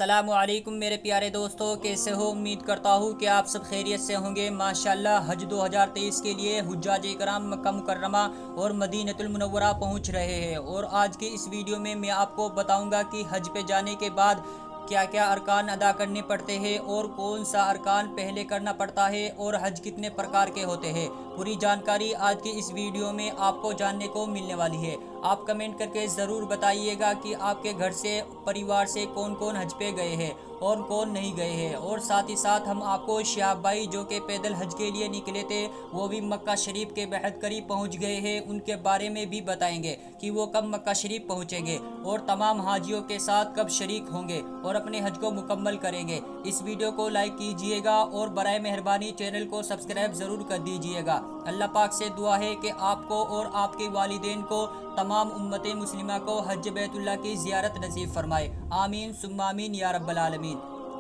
अस्सलामु अलैकुम मेरे प्यारे दोस्तों, कैसे हो। उम्मीद करता हूँ कि आप सब खैरियत से होंगे। माशाल्लाह हज 2023 के लिए हुज्जाज इकराम मक्का मुकर्रमा और मदीनतुल मुनव्वरा पहुँच रहे हैं। और आज की इस वीडियो में मैं आपको बताऊँगा कि हज पे जाने के बाद क्या क्या अरकान अदा करने पड़ते हैं और कौन सा अरकान पहले करना पड़ता है और हज कितने प्रकार के होते हैं। पूरी जानकारी आज की इस वीडियो में आपको जानने को मिलने वाली है। आप कमेंट करके ज़रूर बताइएगा कि आपके घर से परिवार से कौन कौन हज पे गए हैं और कौन नहीं गए हैं। और साथ ही साथ हम आपको शिहाब भाई जो कि पैदल हज के लिए निकले थे, वो भी मक्का शरीफ के बेहद करीब पहुंच गए हैं, उनके बारे में भी बताएंगे कि वो कब मक्का शरीफ पहुंचेंगे और तमाम हाजियों के साथ कब शरीक होंगे और अपने हज को मुकम्मल करेंगे। इस वीडियो को लाइक कीजिएगा और बराए मेहरबानी चैनल को सब्सक्राइब ज़रूर कर दीजिएगा। अल्लाह पाक से दुआ है कि आपको और आपके वालिदैन को तमाम उम्मत मुस्लिमा को हज बैतुल्लाह की ज़ियारत नसीब फरमाए। आमीन सुम्मा आमीन या रब्बल आलमीन।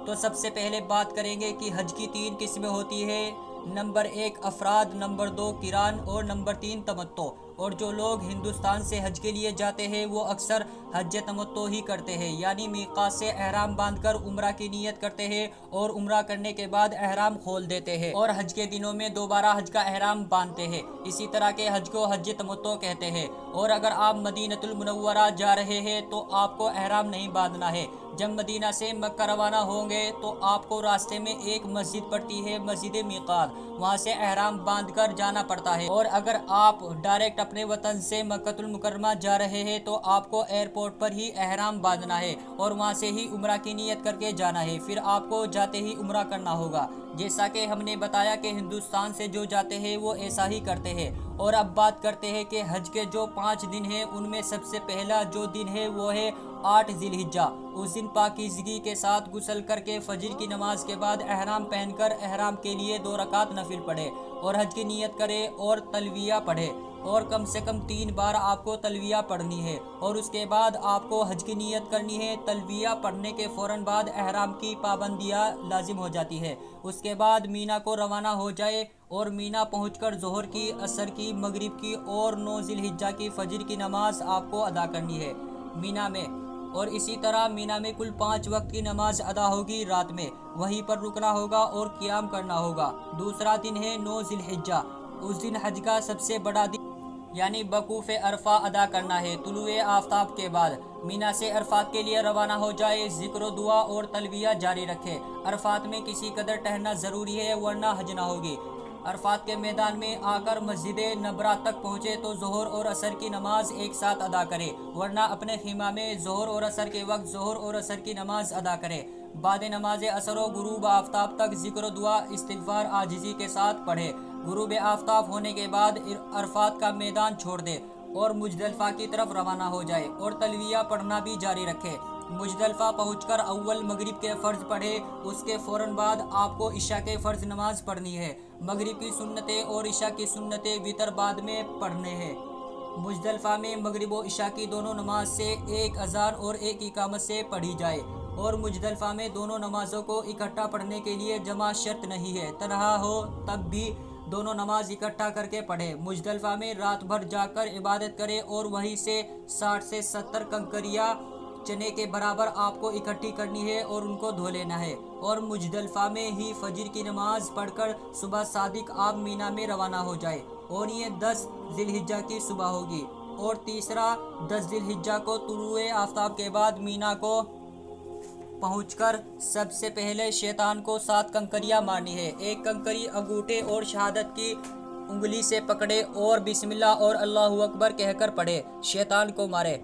तो सबसे पहले बात करेंगे कि हज की 3 किस्में होती है। नंबर 1 अफराद, नंबर 2 किरान और नंबर 3 तमत्तो। और जो लोग हिंदुस्तान से हज के लिए जाते हैं वो अक्सर हज तमत्तो ही करते हैं, यानी मीक़ात से एहराम बांधकर उम्रा की नीयत करते हैं और उम्रा करने के बाद एहराम खोल देते हैं और हज के दिनों में दोबारा हज का एहराम बांधते हैं। इसी तरह के हज को हज तमत्तो कहते हैं। और अगर आप मदीनतुल मुनव्वरा जा रहे हैं तो आपको एहराम नहीं बांधना है। जब मदीना से मक्का रवाना होंगे तो आपको रास्ते में एक मस्जिद पड़ती है, मस्जिद मीक़ात, वहाँ से एहराम बांधकर जाना पड़ता है। और अगर आप डायरेक्ट अपने वतन से मक्कतुल मुकर्रमा जा रहे हैं तो आपको एयरपोर्ट पर ही एहराम बांधना है और वहाँ से ही उम्रा की नीयत करके जाना है। फिर आपको जाते ही उम्रा करना होगा। जैसा कि हमने बताया कि हिंदुस्तान से जो जाते हैं वो ऐसा ही करते हैं। और अब बात करते हैं कि हज के जो 5 दिन हैं उनमें सबसे पहला जो दिन है वो है 8 ज़िलहिज्जा। उस दिन पाकीज़गी के साथ गुस्ल करके फजर की नमाज के बाद एहराम पहनकर एहराम के लिए 2 रकात नफिल पढ़े और हज की नीयत करे और तलविया पढ़े। और कम से कम 3 बार आपको तलविया पढ़नी है और उसके बाद आपको हज की नीयत करनी है। तलविया पढ़ने के फ़ौरन बाद एहराम की पाबंदियाँ लाजिम हो जाती है। उसके बाद मीना को रवाना हो जाए और मीना पहुंचकर ज़ोहर की, असर की, मगरिब की और 9 ज़िलहिज्जा की फजर की नमाज आपको अदा करनी है मीना में। और इसी तरह मीना में कुल 5 वक्त की नमाज अदा होगी रात में, वहीं पर रुकना होगा और क़ियाम करना होगा। दूसरा दिन है 9 ज़िलहिज्जा। उस दिन हज का सबसे बड़ा दिन यानी वकूफ़ अरफा अदा करना है। तुलुए आफ्ताब के बाद मीना से अरफात के लिए रवाना हो जाए। ज़िक्र, दुआ और तलबिया जारी रखे। अरफात में किसी कदर ठहरना ज़रूरी है वरना हज ना होगी। अरफात के मैदान में आकर मस्जिद नबरा तक पहुँचे तो ज़ोहर और असर की नमाज एक साथ अदा करे, वरना अपने खीमा में ज़ोहर और असर के वक्त ज़ोहर और असर की नमाज अदा करे। बाद नमाज असर व गुरूब आफ्ताब तक ज़िक्र, दुआ, इस्तिग़फ़ार आजिज़ी के साथ पढ़े। गुरूब आफ्ताब होने के बाद अरफात का मैदान छोड़ दे और मुज़दलिफ़ा की तरफ रवाना हो जाए और तलविया पढ़ना भी जारी रखे। मुज़दलिफ़ा पहुंचकर अव्वल मगरिब के फ़र्ज़ पढ़े। उसके फ़ौरन बाद आपको इशा के फ़र्ज़ नमाज पढ़नी है। मगरिब की सुन्नतें और इशा की सुन्नतें वितर बाद में पढ़ने हैं। मुज़दलिफ़ा में मगरिब और इशा की दोनों नमाज से एक अज़ान और एक इकामत से पढ़ी जाए। और मुज़दलिफ़ा में दोनों नमाज़ों को इकट्ठा पढ़ने के लिए जमा शर्त नहीं है, तन्हा हो तब भी दोनों नमाज इकट्ठा करके पढ़े। मुज़दलिफ़ा में रात भर जाकर इबादत करे और वहीं से 60 से 70 कंकरियाँ चने के बराबर आपको इकट्ठी करनी है और उनको धो लेना है। और मुज़दलिफ़ा में ही फजर की नमाज पढ़कर सुबह सादिक आप मीना में रवाना हो जाए। और ये 10 ज़िलहिज्जा की सुबह होगी। और तीसरा 10 ज़िलहिज्जा को तुलुए आफ्ताब के बाद मीना को पहुंचकर सबसे पहले शैतान को 7 कंकरियां मारनी है। एक कंकरी अंगूठे और शहादत की उंगली से पकड़े और बिस्मिल्लाह और अल्लाहु अकबर कहकर पढ़े, शैतान को मारे।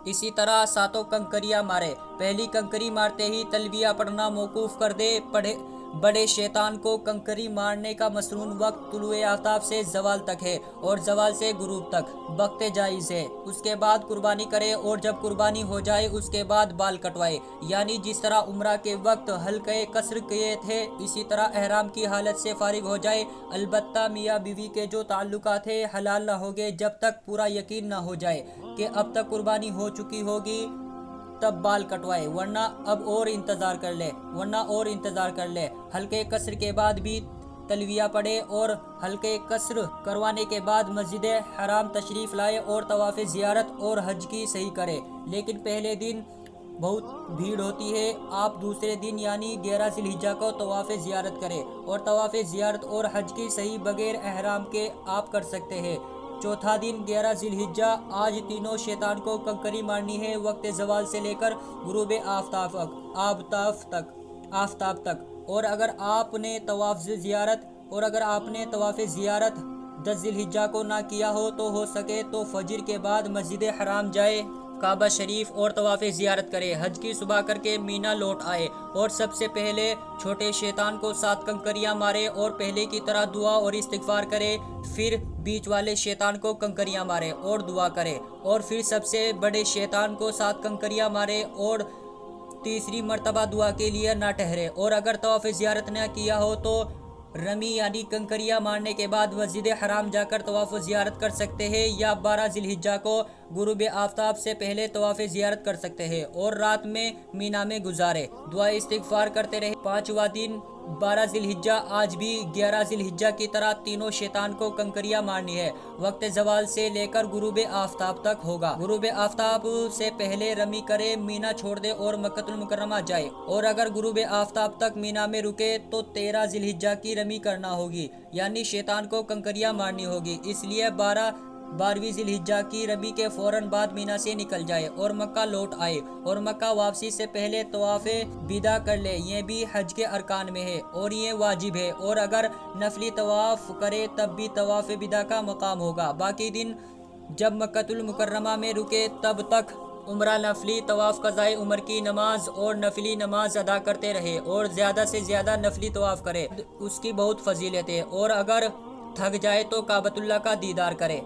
इसी तरह 7 कंकरियां मारे। पहली कंकरी मारते ही तलबिया पढ़ना मौकूफ़ कर दे। पढ़े बड़े शैतान को कंकरी मारने का मसनून वक्त तुलुए आफ्ताब से ज़वाल तक है और ज़वाल से गुरूब तक वक्त जायज़ है। उसके बाद कुर्बानी करे और जब कुर्बानी हो जाए उसके बाद बाल कटवाए, यानी जिस तरह उम्रा के वक्त हल्के कसर किए थे इसी तरह एहराम की हालत से फारिग हो जाए। अलबत्ता मियाँ बीवी के जो ताल्लुकात थे हलाल ना होंगे जब तक पूरा यकीन ना हो जाए कि अब तक कुर्बानी हो चुकी होगी, तब बाल कटवाए, वरना और इंतज़ार कर ले। हल्के कसर के बाद भी तलविया पढ़े और हल्के कसर करवाने के बाद मस्जिद हराम तशरीफ़ लाए और तवाफ़ ज़ियारत और हज की सही करे। लेकिन पहले दिन बहुत भीड़ होती है। आप दूसरे दिन यानी 11 ज़िलहिज्जा को तवाफ़ ज़ियारत करें, और तवाफ़ ज़ियारत और हज की सही बगैर एहराम के आप कर सकते हैं। चौथा दिन 11 ज़िलहिज्जा, आज तीनों शैतान को कंकरी मारनी है वक्त ज़वाल से लेकर गुरूब आफ़ताब तक। और अगर आपने तवाफ़ ज़ियारत 10 ज़िलहिज्जा को ना किया हो सके तो फजर के बाद मस्जिद हराम जाए, काबा शरीफ और तवाफ़ ज़ियारत करे, हज की सुबह करके मीना लौट आए, और सबसे पहले छोटे शैतान को 7 कंकरियां मारे और पहले की तरह दुआ और इस्तिग़फ़ार करे। फिर बीच वाले शैतान को कंकरियां मारे और दुआ करे, और फिर सबसे बड़े शैतान को 7 कंकरियां मारे और तीसरी मर्तबा दुआ के लिए ना ठहरे। और अगर तवाफ़ ज़ियारत न किया हो तो रमी यानी कंकरियां मारने के बाद मस्जिद हराम जाकर तवाफ़ ज़ियारत कर सकते हैं, या 12 ज़िलहिज्जा को गुरूब आफ़ताब से पहले तवाफ़ ज़ियारत कर सकते हैं और रात में मीना में गुजारे, दुआ इस्तिग़फ़ार करते रहे। 5वां दिन 12 ज़िलहिज्जा, आज भी 11 ज़िलहिज्जा की तरह तीनों शैतान को कंकरियां मारनी है, वक्त ज़वाल से लेकर गुरूब आफ़ताब तक होगा। गुरूब आफ़ताब से पहले रमी करे, मीना छोड़ दे और मक्कतुल मुकर्रमा जाए, और अगर गुरूब आफ़ताब तक मीना में रुके तो 13 ज़िलहिज्जा की रमी करना होगी, यानी शैतान को कंकरियां मारनी होगी। इसलिए 12वीं ज़िलहिज्जा की रमी के फ़ौरन बाद मीना से निकल जाए और मक्का लौट आए, और मक्का वापसी से पहले तवाफ़ बिदा कर ले। ये भी हज के अरकान में है और ये वाजिब है, और अगर नफली तवाफ़ करे तब भी तवाफ़ बिदा का मकाम होगा। बाकी दिन जब मक्कतुल मुकर्रमा में रुके तब तक उम्रा, नफली तवाफ़, क़ज़ाए उम्र की नमाज और नफली नमाज अदा करते रहे, और ज़्यादा से ज़्यादा नफली तवाफ़ करे, उसकी बहुत फजीलत है। और अगर थक जाए तो काबतुल्लाह का दीदार करे।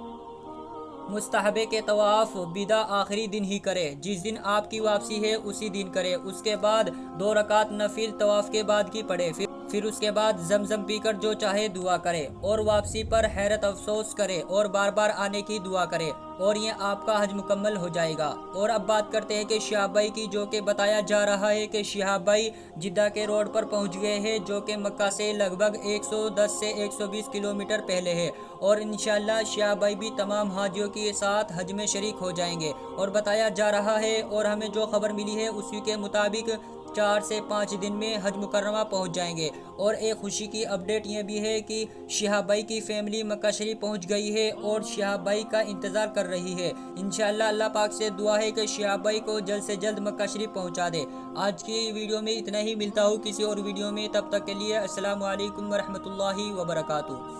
मुस्तहबे के तवाफ़ बिदा आखिरी दिन ही करे, जिस दिन आपकी वापसी है उसी दिन करे। उसके बाद 2 रकात नफिल तवाफ़ के बाद की पढ़े, फिर उसके बाद जमजम पीकर जो चाहे दुआ करे, और वापसी पर हैरत अफसोस करे और बार बार आने की दुआ करे, और ये आपका हज मुकम्मल हो जाएगा। और अब बात करते हैं कि शिहाब भाई की, जो कि बताया जा रहा है कि शिहाब भाई जिद्दा के रोड पर पहुंच गए हैं, जो कि मक्का से लगभग 110 से 120 किलोमीटर पहले है, और इंशाअल्लाह शिहाब भाई भी तमाम हाजियों के साथ हज में शरीक हो जाएंगे। और बताया जा रहा है, और हमें जो खबर मिली है उसी के मुताबिक 4 से 5 दिन में हज मुकर्रमा पहुंच जाएंगे। और एक खुशी की अपडेट ये भी है कि शिहाब भाई की फैमिली मक्का शरीफ पहुंच गई है और शिहाब भाई का इंतज़ार कर रही है। इंशाअल्लाह अल्लाह पाक से दुआ है कि शिहाब भाई को जल्द से जल्द मक्का शरीफ पहुंचा दे। आज की वीडियो में इतना ही, मिलता हूँ किसी और वीडियो में, तब तक के लिए अस्सलामु अलैकुम वरहमतुल्लाहि वबरकातुहू।